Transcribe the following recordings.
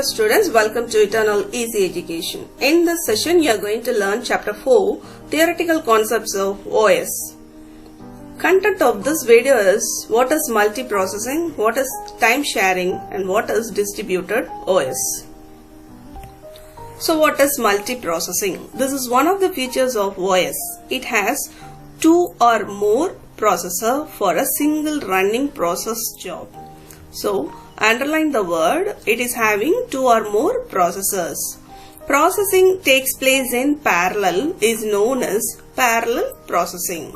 Hello students, welcome to Eternal Easy Education. In this session, you are going to learn Chapter 4, Theoretical Concepts of OS. Content of this video is what is multiprocessing, what is time sharing, and what is distributed OS. So what is multiprocessing? This is one of the features of OS. It has two or more processors for a single running process job. So underline the word, it is having two or more processors. Processing takes place in parallel is known as parallel processing.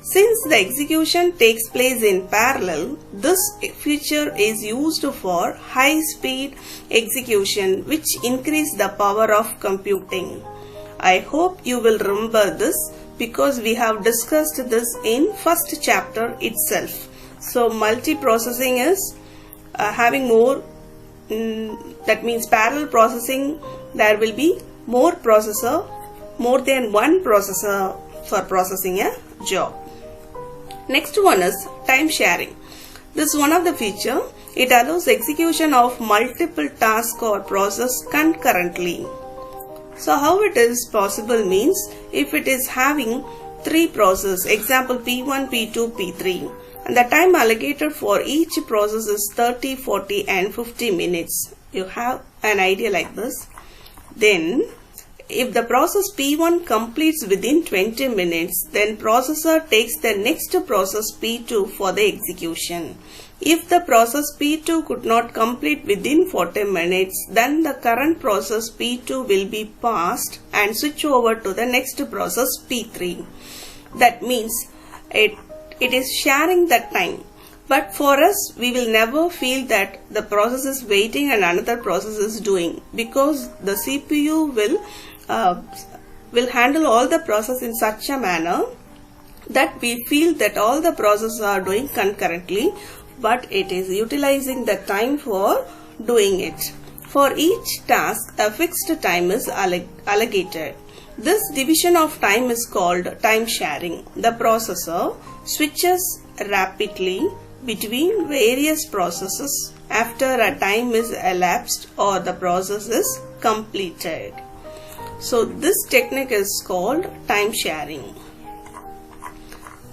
Since the execution takes place in parallel, this feature is used for high-speed execution which increase the power of computing. I hope you will remember this because we have discussed this in first chapter itself. So multiprocessing is having more, that means parallel processing, there will be more than one processor for processing a job. Next one is time sharing. This is one of the feature. It allows execution of multiple tasks or process concurrently. So how it is possible means if it is having three processes, example P1, P2, P3, and the time allocated for each process is 30, 40 and 50 minutes. You have an idea like this. Then if the process P1 completes within 20 minutes, then processor takes the next process P2 for the execution. If the process P2 could not complete within 40 minutes, then the current process P2 will be passed and switch over to the next process P3. That means it is sharing that time. But for us, we will never feel that the process is waiting and another process is doing, because the CPU will handle all the process in such a manner that we feel that all the processes are doing concurrently, but it is utilizing the time for doing it. For each task, a fixed time is allocated. This division of time is called time sharing. The processor switches rapidly between various processes after a time is elapsed or the process is completed. So this technique is called time sharing.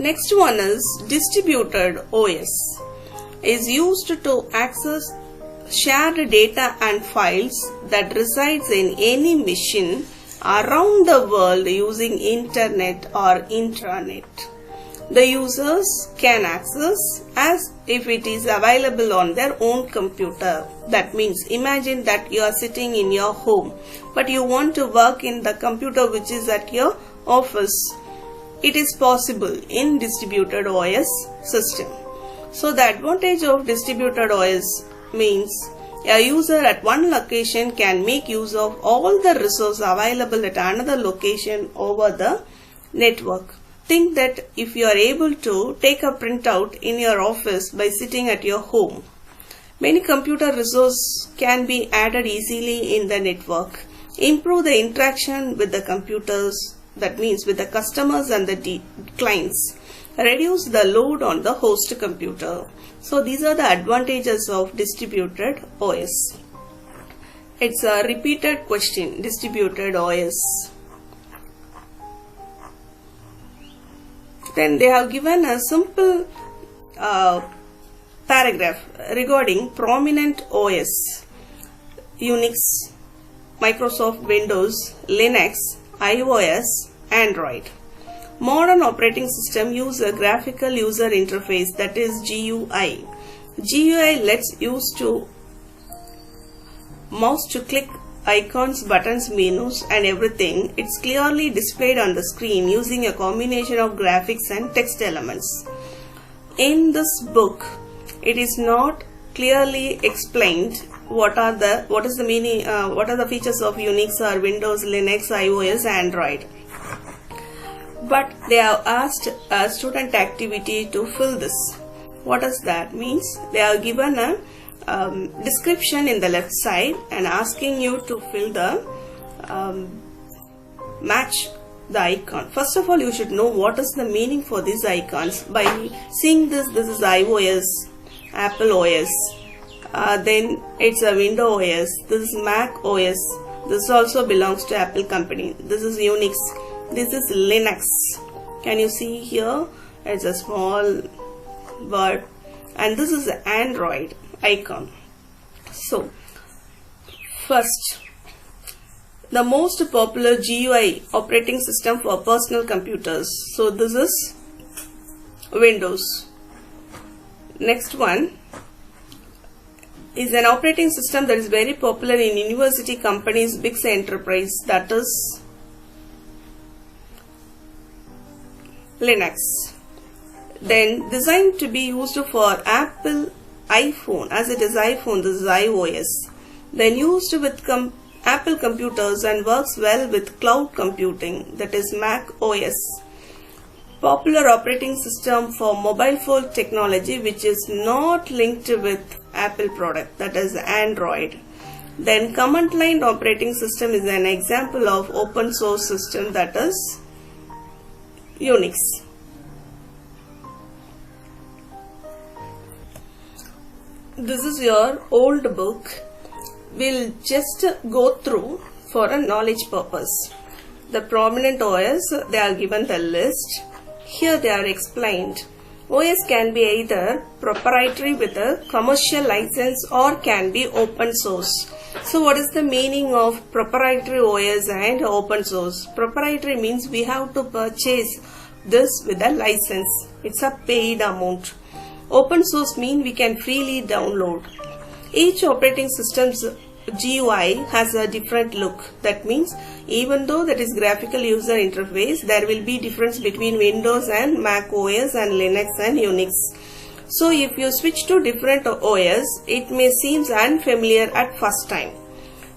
Next one is distributed OS. Is used to access shared data and files that resides in any machine around the world using internet or intranet. The users can access as if it is available on their own computer. That means imagine that you are sitting in your home but you want to work in the computer which is at your office. It is possible in distributed OS system. So the advantage of distributed OS means a user at one location can make use of all the resources available at another location over the network. Think that if you are able to take a printout in your office by sitting at your home, many computer resources can be added easily in the network. Improve the interaction with the computers, that means with the customers and the clients. Reduce the load on the host computer. So these are the advantages of distributed OS. It's a repeated question, distributed OS. Then they have given a simple paragraph regarding prominent OS: Unix, Microsoft Windows, Linux, iOS, Android. Modern operating system use a graphical user interface, that is GUI. GUI lets use to mouse to click icons, buttons, menus and everything. It's clearly displayed on the screen using a combination of graphics and text elements. In this book, it is not clearly explained what are the meaning, what are the features of Unix or Windows, Linux, iOS, Android. But they have asked a student activity to fill this. What does that means? They are given a description in the left side and asking you to fill the match the icon. First of all, you should know what is the meaning for these icons. By seeing this is iOS, Apple OS, Then it's a Windows OS. This is Mac OS. This also belongs to Apple company. This is Unix. This is Linux. Can you see here? It's a small word. And this is the Android icon. So, first, the most popular GUI operating system for personal computers. So, this is Windows. Next one is an operating system that is very popular in university companies, big enterprise, that is Linux. Then designed to be used for Apple iPhone, as it is iPhone, this is iOS. Then used with Apple computers and works well with cloud computing, that is Mac OS. Popular operating system for mobile phone technology which is not linked with Apple product, that is Android. Then command line operating system is an example of open source system, that is Unix. This is your old book. We'll just go through for a knowledge purpose. The prominent OS, they are given the list. Here they are explained. OS can be either proprietary with a commercial license or can be open source. So what is the meaning of proprietary OS and open source? Proprietary means we have to purchase this with a license. It's a paid amount. Open source means we can freely download. Each operating system's GUI has a different look. That means even though that is graphical user interface, there will be difference between Windows and Mac OS and Linux and Unix. So if you switch to different OS, it may seem unfamiliar at first time.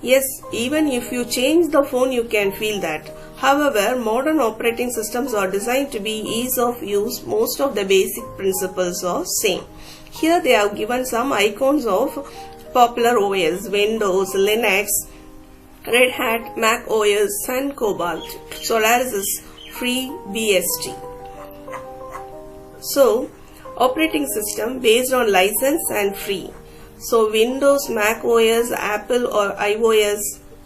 Yes, even if you change the phone, you can feel that. However, modern operating systems are designed to be ease of use. Most of the basic principles are same. Here they have given some icons of popular OS, Windows, Linux, Red Hat, Mac OS and Cobalt. Solaris is FreeBSD. So, operating system based on license and free. So, Windows, Mac OS, Apple or iOS,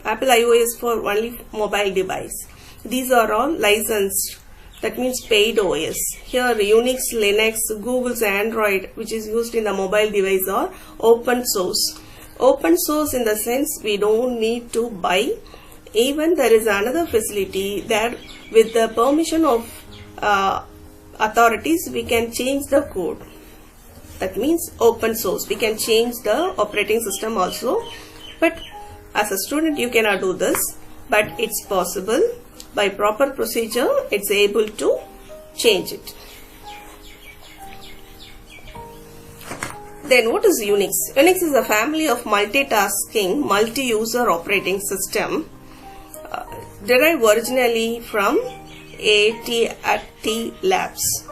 Apple iOS for only mobile device. These are all licensed. That means paid OS. Here Unix, Linux, Google's Android which is used in the mobile device are open source. Open source in the sense we don't need to buy. Even there is another facility that with the permission of authorities we can change the code. That means open source. We can change the operating system also. But as a student you cannot do this. But it's possible. By proper procedure, it's able to change it. Then what is Unix? Unix is a family of multitasking, multi-user operating system derived originally from AT&T Labs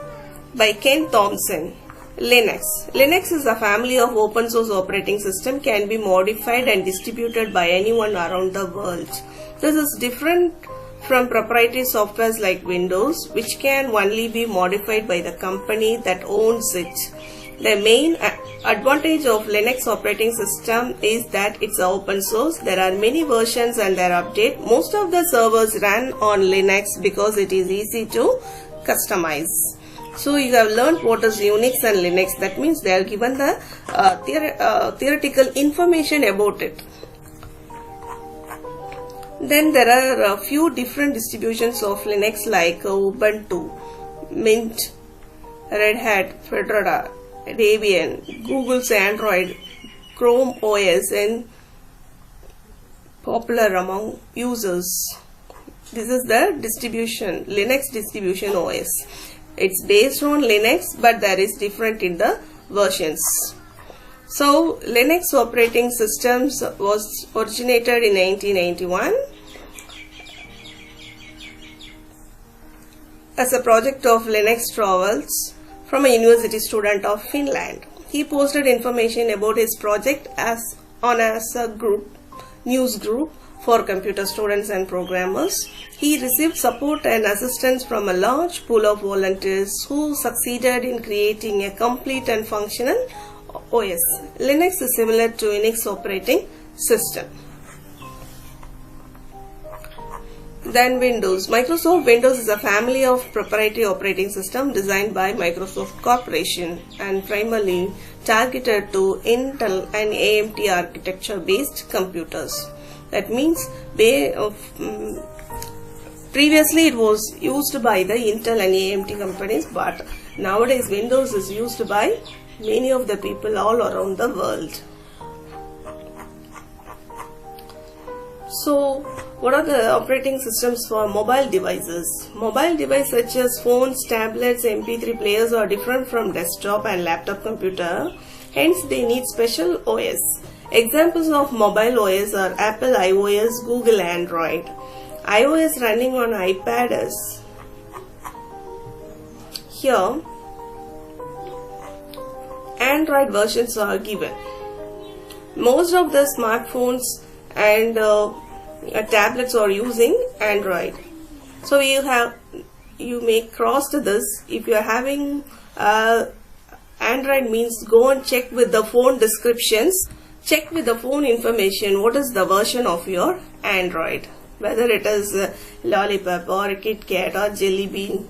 by Ken Thompson. Linux. Linux is a family of open source operating system, can be modified and distributed by anyone around the world. This is different from proprietary softwares like Windows, which can only be modified by the company that owns it. The main advantage of Linux operating system is that it's open source. There are many versions and their update. Most of the servers run on Linux because it is easy to customize. So you have learned what is Unix and Linux. That means they are given the theoretical information about it. Then there are a few different distributions of Linux like Ubuntu, Mint, Red Hat, Fedora, Debian, Google's Android, Chrome OS and popular among users. This is the distribution, Linux distribution OS. It's based on Linux but there is different in the versions. So, Linux operating systems was originated in 1991 as a project of Linux Torvalds from a university student of Finland. He posted information about his project as a news group for computer students and programmers. He received support and assistance from a large pool of volunteers who succeeded in creating a complete and functional OS. Linux is similar to Unix operating system. Then Windows. Microsoft Windows is a family of proprietary operating system designed by Microsoft Corporation and primarily targeted to Intel and AMD architecture based computers. That means previously it was used by the Intel and AMD companies, but nowadays Windows is used by many of the people all around the world. So, what are the operating systems for mobile devices? Mobile devices such as phones, tablets, MP3 players are different from desktop and laptop computer. Hence, they need special OS. Examples of mobile OS are Apple iOS, Google Android. iOS running on iPad is here. Android versions are given. Most of the smartphones and tablets are using Android. So you may cross to this. If you are having Android, means go and check with the phone descriptions, check with the phone information what is the version of your Android, whether it is Lollipop or KitKat or Jelly Bean.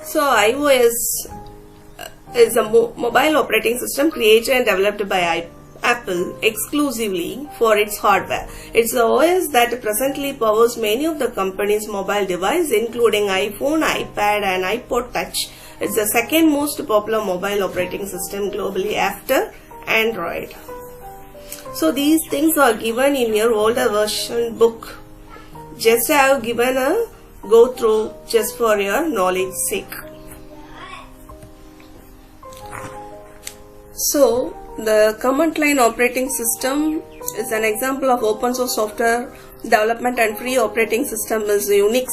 So iOS is a mobile operating system created and developed by Apple exclusively for its hardware. It's the OS that presently powers many of the company's mobile devices, including iPhone, iPad and iPod Touch. It's the second most popular mobile operating system globally after Android. So these things are given in your older version book. Just I have given a go through just for your knowledge sake. So the command line operating system is an example of open source software development, and free operating system is Unix.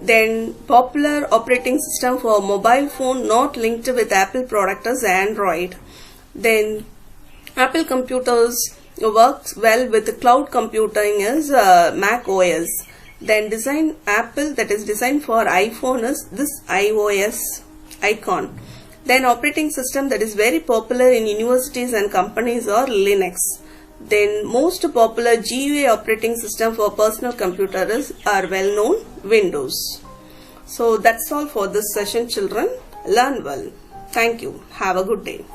Then popular operating system for mobile phone not linked with Apple product is Android. Then Apple computers works well with cloud computing is Mac OS. Then Apple that is designed for iPhone is this iOS icon. Then operating system that is very popular in universities and companies are Linux. Then most popular GUI operating system for personal computers are well known Windows. So that's all for this session, children. Learn well. Thank you. Have a good day.